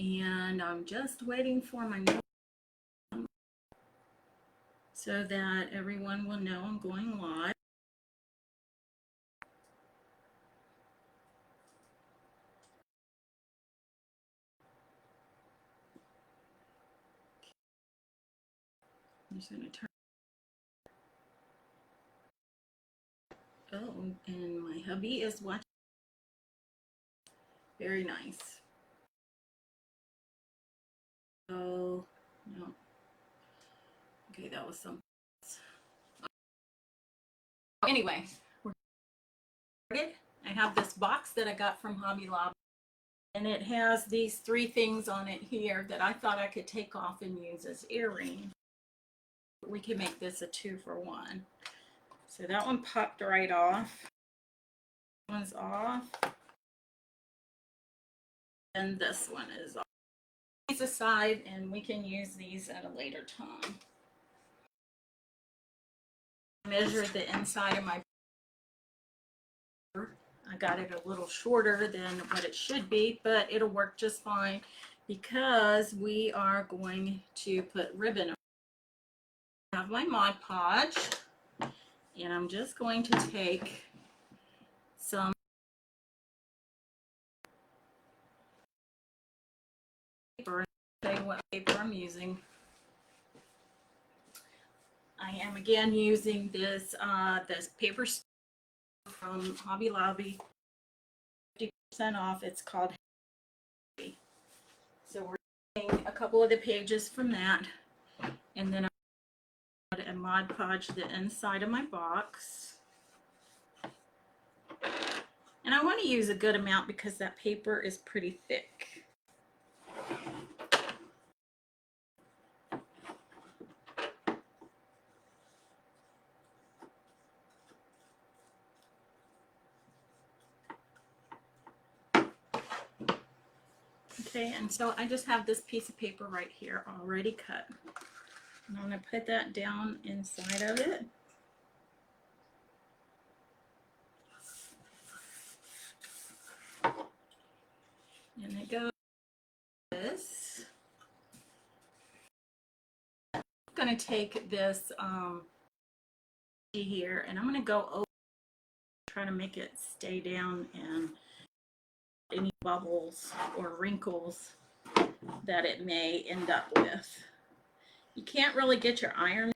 and I'm just waiting for my note so that everyone will know I'm going live. I'm just going to turn. Oh, and my hubby is watching. Very nice. Oh, no. Okay, that was something. Anyway, we're started. I have this box that I got from Hobby Lobby, and it has these 3 things on it here that I thought I could take off and use as earrings. We can make this a 2-for-1. So that one popped right off. One's off. And this one is off. These aside, and we can use these at a later time. I measured the inside of my paper. I got it a little shorter than what it should be, but it'll work just fine because we are going to put ribbon. I have my Mod Podge, and I'm just going to take some paper and say what paper I'm using. I am again using this paper from Hobby Lobby, 50% off. It's called Happy. So we're taking a couple of the pages from that, and then I'm going to Mod Podge the inside of my box. And I want to use a good amount because that paper is pretty thick. Okay, and so I just have this piece of paper right here already cut. And I'm going to put that down inside of it. And it goes like this. I'm going to take this here, and I'm going to go over, try to make it stay down and any bubbles or wrinkles that it may end up with. You can't really get your iron,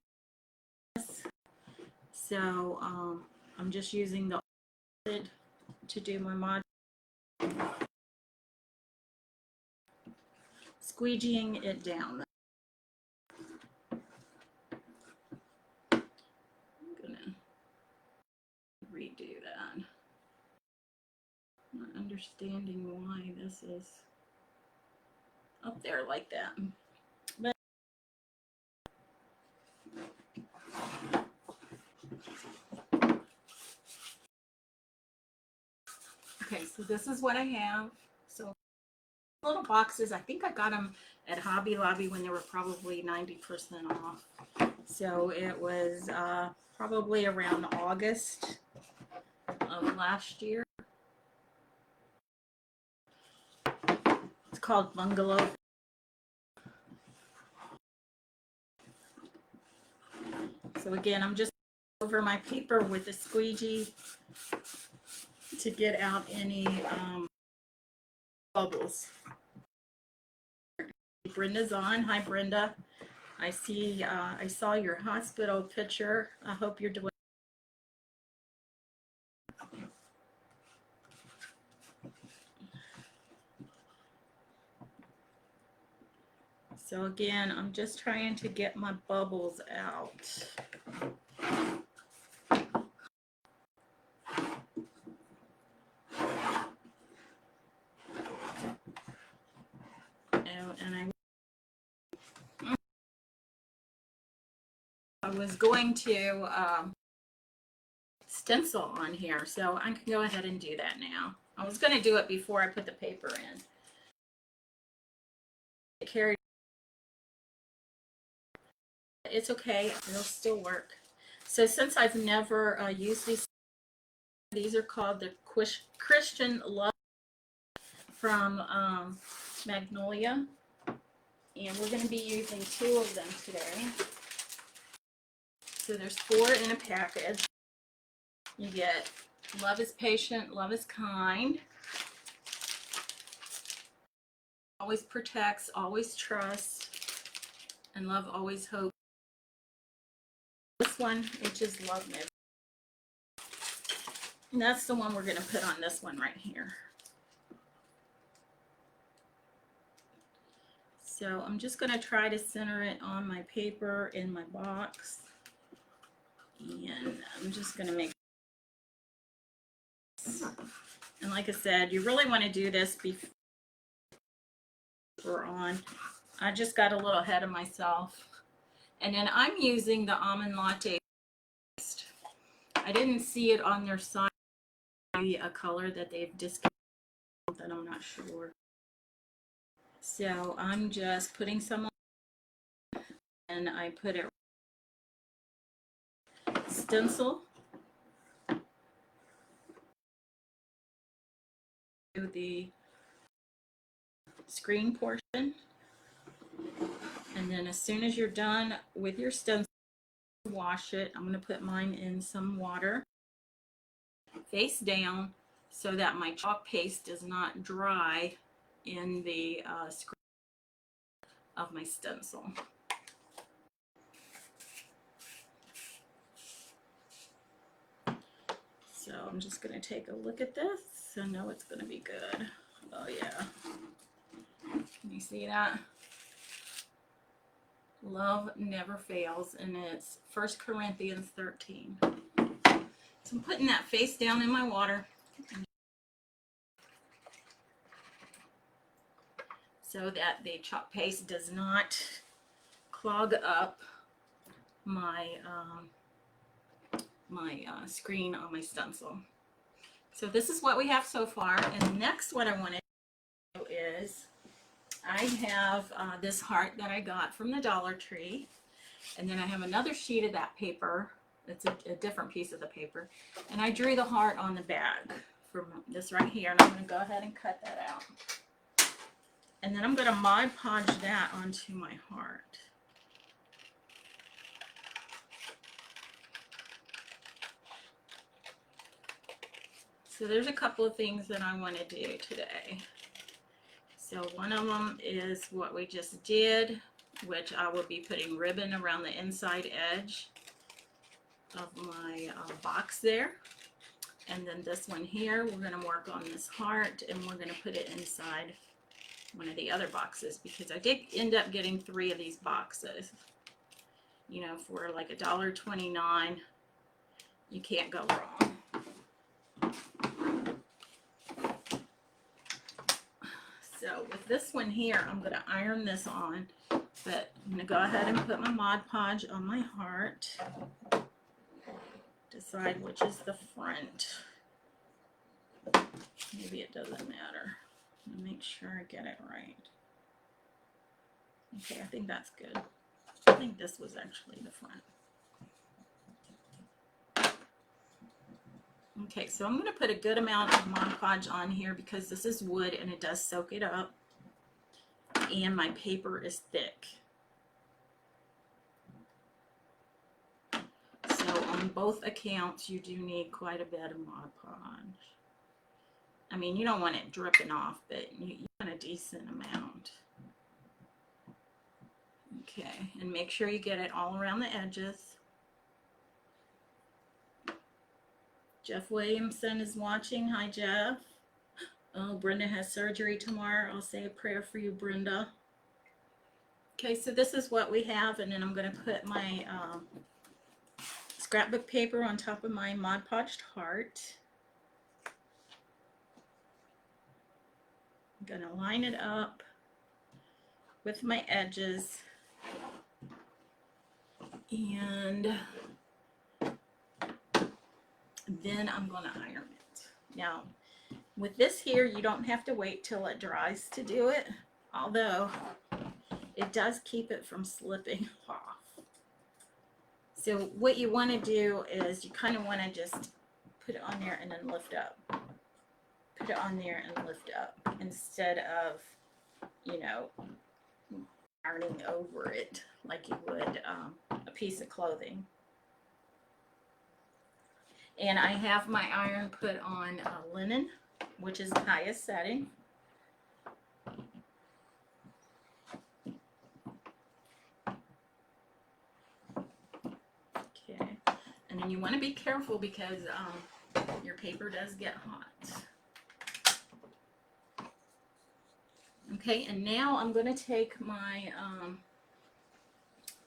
so I'm just using the to do my mod, squeegeeing it down. I'm gonna redo that. Not understanding why this is up there like that. But okay, so this is what I have. So little boxes, I think I got them at Hobby Lobby when they were probably 90% off. So it was probably around August of last year. It's called Bungalow. So again, I'm just over my paper with a squeegee to get out any bubbles. Brenda's on. Hi, Brenda. I see. I saw your hospital picture. I hope you're doing. So again, I'm just trying to get my bubbles out. And I was going to stencil on here, so I can go ahead and do that now. I was going to do it before I put the paper in. It carried. It's okay, it'll still work. So since I've never used these are called the Christian Love from Magnolia. And we're going to be using 2 of them today. So there's 4 in a package. You get Love is Patient, Love is Kind, Always Protects, Always Trusts, and Love Always Hopes. This one, which is Love Mist. And that's the one we're going to put on this one right here. So I'm just going to try to center it on my paper in my box. And I'm just going to make, and like I said, you really want to do this before on. I just got a little ahead of myself. And then I'm using the almond latte. I didn't see it on their site, maybe a color that they've discounted that I'm not sure. So I'm just putting some on, and I put it stencil to the screen portion, and then as soon as you're done with your stencil, wash it. I'm going to put mine in some water face down so that my chalk paste does not dry in the screen of my stencil. So I'm just going to take a look at this. I know it's going to be good. Oh yeah. Can you see that? Love never fails, and it's 1 Corinthians 13. So I'm putting that face down in my water so that the chalk paste does not clog up my screen on my stencil. So this is what we have so far, and next what I want to do is I have this heart that I got from the Dollar Tree, and then I have another sheet of that paper. It's a different piece of the paper, and I drew the heart on the bag from this right here, and I'm going to go ahead and cut that out. And then I'm going to Mod Podge that onto my heart. So there's a couple of things that I want to do today. So one of them is what we just did, which I will be putting ribbon around the inside edge of my box there. And then this one here, we're going to work on this heart, and we're going to put it inside one of the other boxes, because I did end up getting 3 of these boxes. You know, for like $1.29, you can't go wrong. So with this one here, I'm going to iron this on, but I'm going to go ahead and put my Mod Podge on my heart. Decide which is the front. Maybe it doesn't matter. Make sure I get it right. Okay, I think that's good. I think this was actually the front. Okay, so I'm going to put a good amount of Mod Podge on here because this is wood and it does soak it up. And my paper is thick. So on both accounts, you do need quite a bit of Mod Podge. I mean, you don't want it dripping off, but you want a decent amount. Okay, and make sure you get it all around the edges. Jeff Williamson is watching. Hi, Jeff. Oh, Brenda has surgery tomorrow. I'll say a prayer for you, Brenda. Okay, so this is what we have, and then I'm going to put my scrapbook paper on top of my Mod Podged heart. I'm going to line it up with my edges, and then I'm going to iron it. Now, with this here, you don't have to wait till it dries to do it, although it does keep it from slipping off. So what you want to do is you kind of want to just put it on there and then lift up. Put it on there and lift up instead of you know, ironing over it like you would a piece of clothing. And I have my iron put on linen, which is the highest setting. Okay, and then you want to be careful because your paper does get hot. Okay, and now I'm going to take my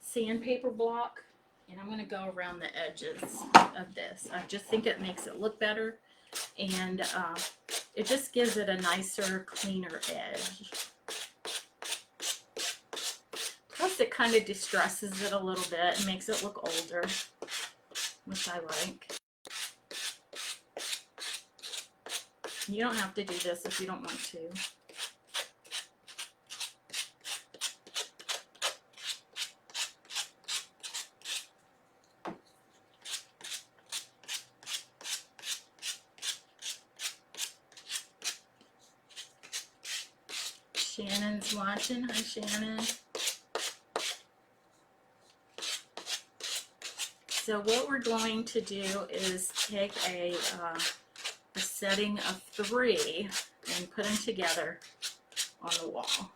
sandpaper block and I'm going to go around the edges of this. I just think it makes it look better, and it just gives it a nicer, cleaner edge. Plus it kind of distresses it a little bit and makes it look older, which I like. You don't have to do this if you don't want to. Shannon's watching. Hi, Shannon. So what we're going to do is take a setting of 3 and put them together on the wall.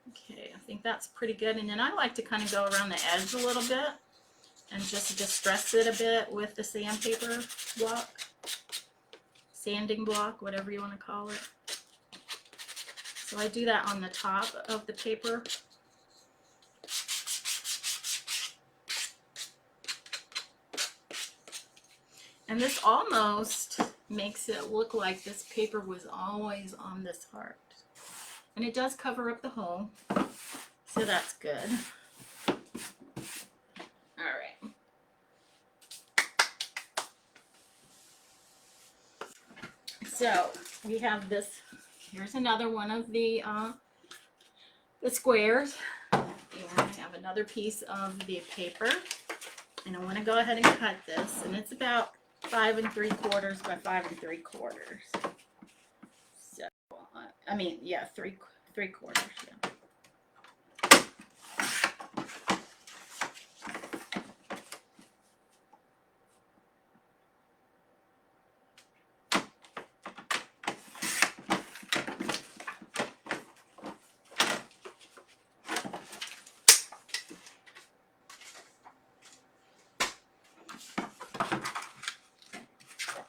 Okay, I think that's pretty good. And then I like to kind of go around the edge a little bit and just distress it a bit with the sandpaper block. Sanding block, whatever you want to call it. So I do that on the top of the paper. And this almost makes it look like this paper was always on this heart. And it does cover up the hole, so that's good. All right. So we have this, here's another one of the squares, and I have another piece of the paper, and I want to go ahead and cut this, and it's about 5 3/4 by 5 3/4. So I mean, yeah, 3/4, yeah.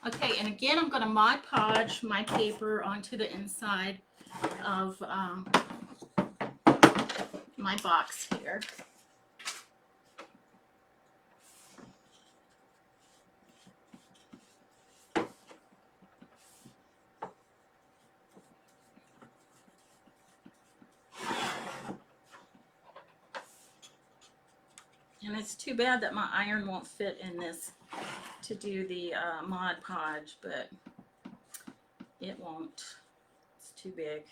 Okay, and again, I'm going to Mod Podge my paper onto the inside of my box here. And it's too bad that my iron won't fit in this to do the Mod Podge, but it won't. It's too big.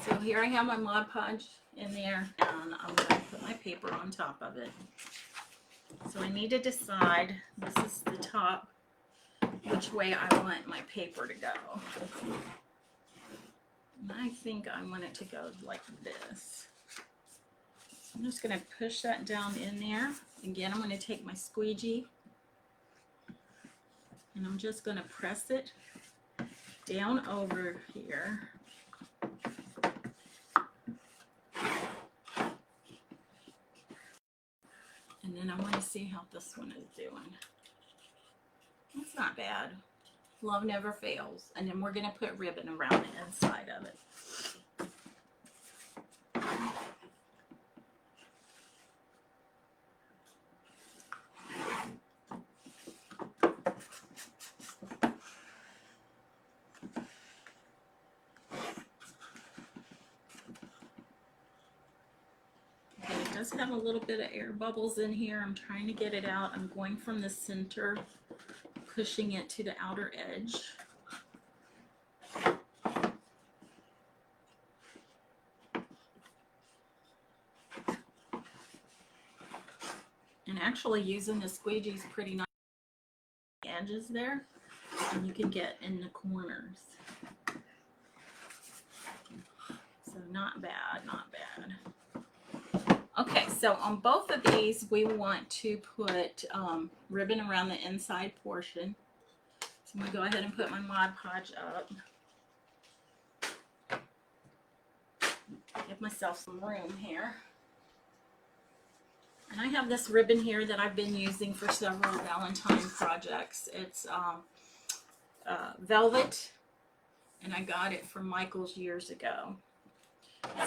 So here I have my Mod Podge in there, and I'm going to put my paper on top of it. So I need to decide, this is the top, which way I want my paper to go. And I think I want it to go like this. So I'm just going to push that down in there. Again, I'm going to take my squeegee, and I'm just going to press it down over here. And then I want to see how this one is doing. It's not bad. Love never fails. And then we're going to put ribbon around the inside of it. It does have a little bit of air bubbles in here. I'm trying to get it out. I'm going from the center, pushing it to the outer edge. And actually using the squeegee is pretty nice edges there. and you can get in the corners. So not bad, not bad. Okay, so on both of these, we want to put ribbon around the inside portion. So I'm going to go ahead and put my Mod Podge up. Give myself some room here. And I have this ribbon here that I've been using for several Valentine projects. It's velvet, and I got it from Michael's years ago.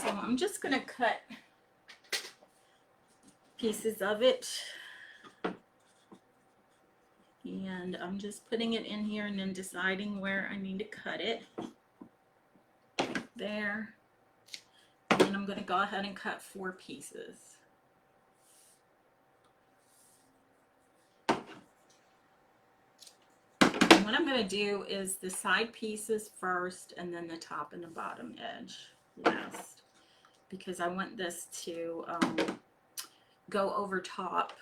So I'm just going to cut pieces of it. And I'm just putting it in here and then deciding where I need to cut it. There. And then I'm going to go ahead and cut 4 pieces. And what I'm going to do is the side pieces first and then the top and the bottom edge last. Because I want this to go over top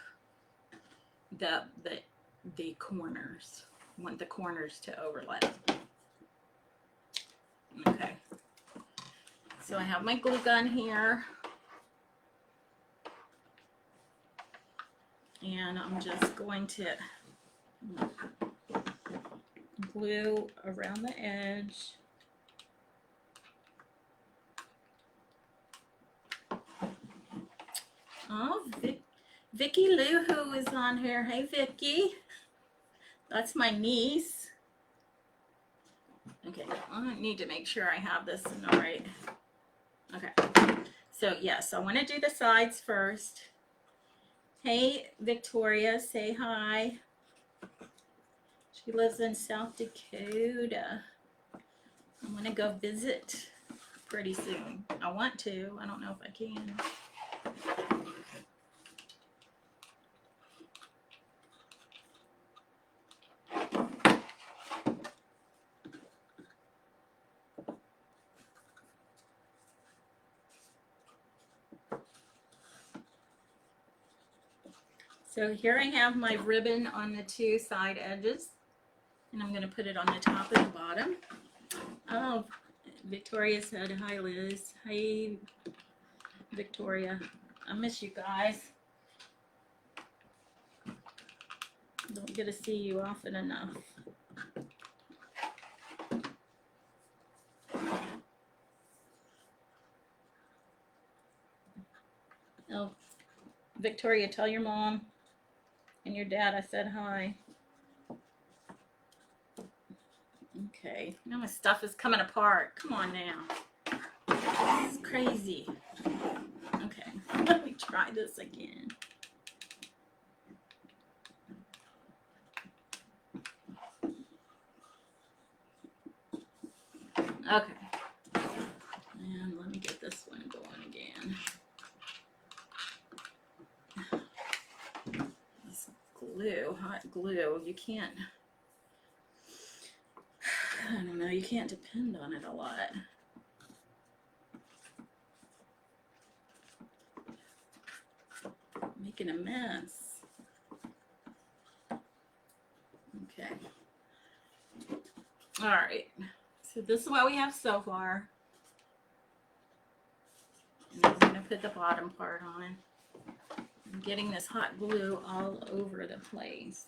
the corners. I want the corners to overlap. Okay. So I have my glue gun here. And I'm just going to glue around the edge. Oh, Vicky Lou who is on here. Hey, Vicky. That's my niece. Okay, I need to make sure I have this in the right. Okay. So, yes, I want to do the sides first. Hey, Victoria, say hi. She lives in South Dakota. I'm going to go visit pretty soon. I want to. I don't know if I can. So here I have my ribbon on the 2 side edges, and I'm going to put it on the top and the bottom. Oh, Victoria said, hi Liz. Hi Victoria. I miss you guys. Don't get to see you often enough. Oh, Victoria, tell your mom and your dad I said hi. Okay, now my stuff is coming apart. Come on now. This is crazy. Okay, let me try this again. Okay. And let me get this one going again. This glue, hot glue, you can't, I don't know, you can't depend on it a lot. Making a mess. Okay. All right. So this is what we have so far. And I'm going to put the bottom part on. I'm getting this hot glue all over the place.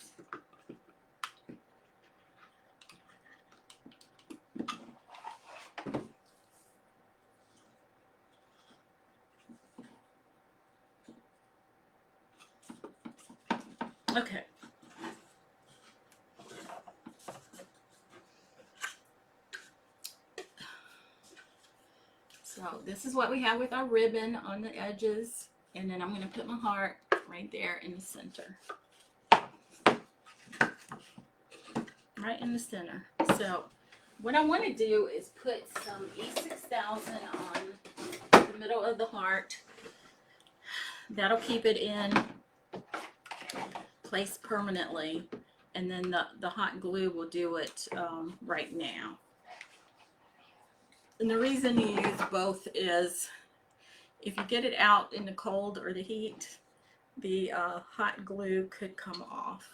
Okay. So this is what we have with our ribbon on the edges, and then I'm going to put my heart right there in the center. Right in the center. So what I want to do is put some E6000 on the middle of the heart. That'll keep it in place permanently, and then the hot glue will do it right now. And the reason you use both is if you get it out in the cold or the heat, the hot glue could come off.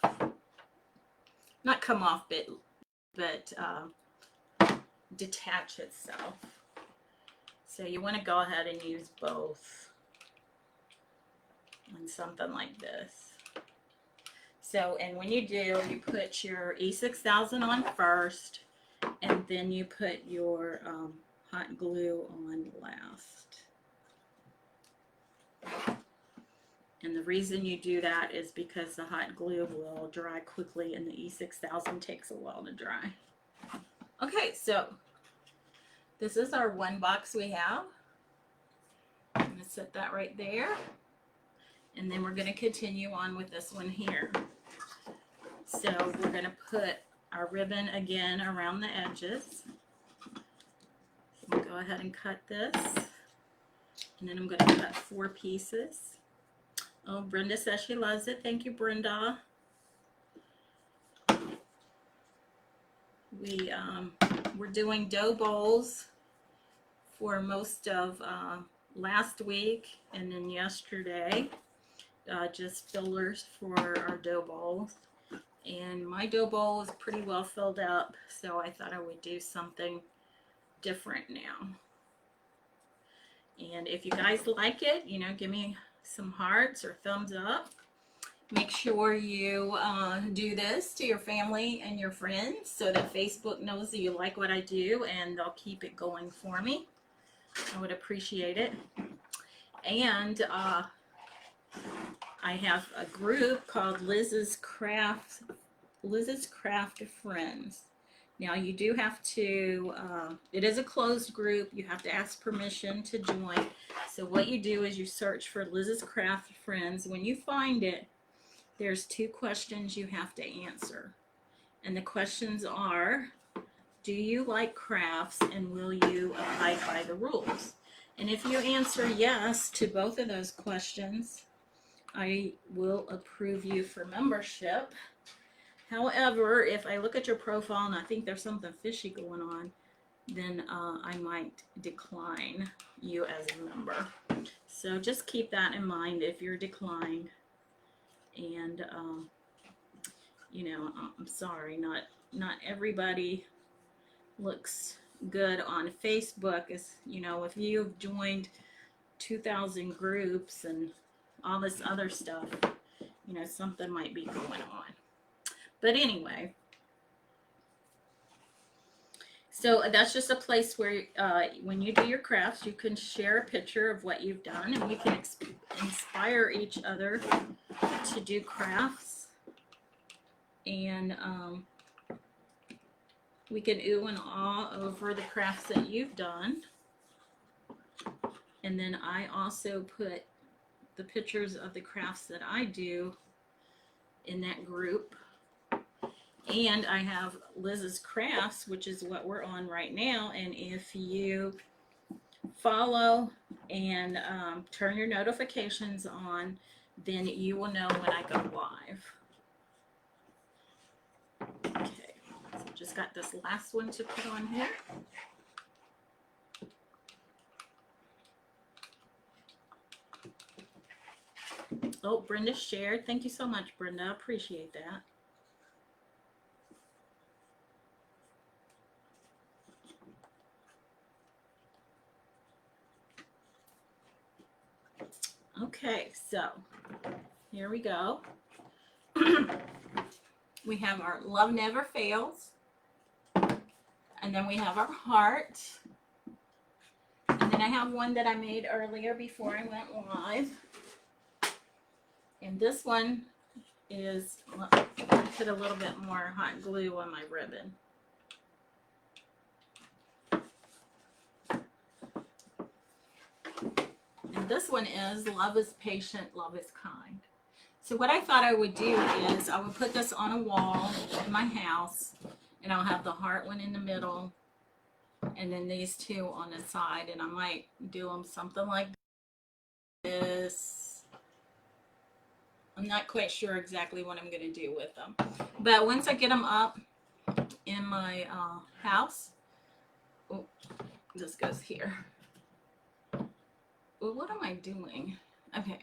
Not come off, but but detach itself. So you want to go ahead and use both on something like this. So, and when you do, you put your E6000 on first, and then you put your hot glue on last. And the reason you do that is because the hot glue will dry quickly and the E6000 takes a while to dry. Okay, so this is our one box we have. I'm going to set that right there. And then we're going to continue on with this one here. So we're going to put our ribbon again around the edges. So I'm going to go ahead and cut this. And then I'm going to cut 4 pieces. Oh, Brenda says she loves it. Thank you, Brenda. We're doing dough bowls for most of last week and then yesterday. Just fillers for our dough bowls. And my dough bowl is pretty well filled up, so I thought I would do something different now. And if you guys like it, you know, give me some hearts or thumbs up. Make sure you do this to your family and your friends so that Facebook knows that you like what I do and they'll keep it going for me. I would appreciate it. And I have a group called Liz's Craft Friends. Now you do have to, it is a closed group. You have to ask permission to join. So what you do is you search for Liz's Craft Friends. When you find it, there's 2 questions you have to answer. And the questions are, do you like crafts and will you abide by the rules? And if you answer yes to both of those questions, I will approve you for membership. However, if I look at your profile and I think there's something fishy going on, then I might decline you as a member. So just keep that in mind if you're declined. And you know, I'm sorry, not everybody looks good on Facebook. As you know, if you've joined 2,000 groups and all this other stuff, you know, something might be going on. But anyway, so that's just a place where when you do your crafts, you can share a picture of what you've done, and we can inspire each other to do crafts. And we can ooh and ah over the crafts that you've done. And then I also put the pictures of the crafts that I do in that group. And I have Liz's Crafts, which is what we're on right now. And if you follow and turn your notifications on, then you will know when I go live. Okay, so just got this last one to put on here. Oh, Brenda shared. Thank you so much, Brenda. Appreciate that. Okay, so here we go. We have our Love Never Fails. And then we have our heart. And then I have one that I made earlier before I went live. And this one is, I put a little bit more hot glue on my ribbon. And this one is Love is Patient, Love is Kind. So what I thought I would do is I would put this on a wall in my house, and I'll have the heart one in the middle, and then these 2 on the side, and I might do them something like this. I'm not quite sure exactly what I'm going to do with them. But once I get them up in my house, oh, this goes here. Well, what am I doing? Okay.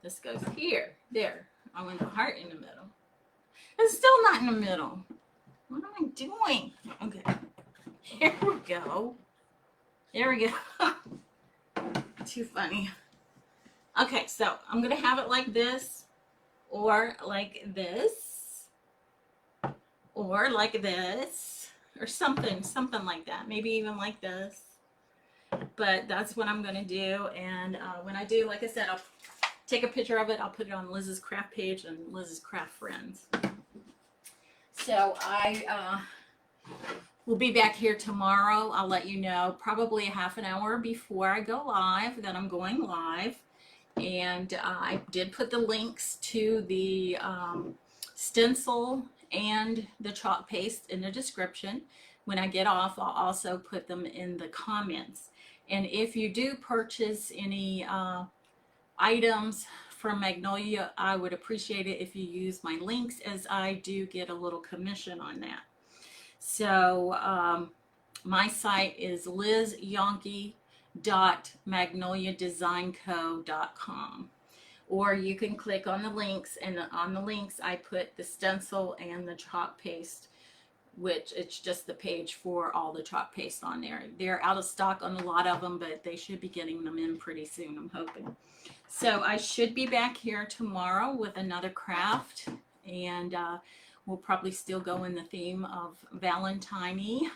This goes here. There. I want the heart in the middle. It's still not in the middle. What am I doing? Okay. Here we go. There we go. Too funny. Okay, so I'm going to have it like this, or like this, or like this, or something like that. Maybe even like this. But that's what I'm going to do. And when I do, like I said, I'll take a picture of it. I'll put it on Liz's craft page and Liz's craft friends. So I will be back here tomorrow. I'll let you know probably a half an hour before I go live that I'm going live. And I did put the links to the stencil and the chalk paste in the description. When I get off, I'll also put them in the comments. And if you do purchase any items from Magnolia, I would appreciate it if you use my links, as I do get a little commission on that. So my site is lizyonke.magnoliadesignco.com, or you can click on the links, and on the links I put the stencil and the chalk paste, which it's just the page for all the chalk paste on there. They're out of stock on a lot of them, but they should be getting them in pretty soon, I'm hoping. So I should be back here tomorrow with another craft, and we'll probably still go in the theme of Valentine-y.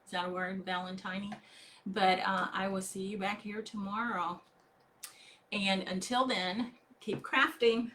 Is that a word, Valentine-y? But I will see you back here tomorrow. And until then, keep crafting.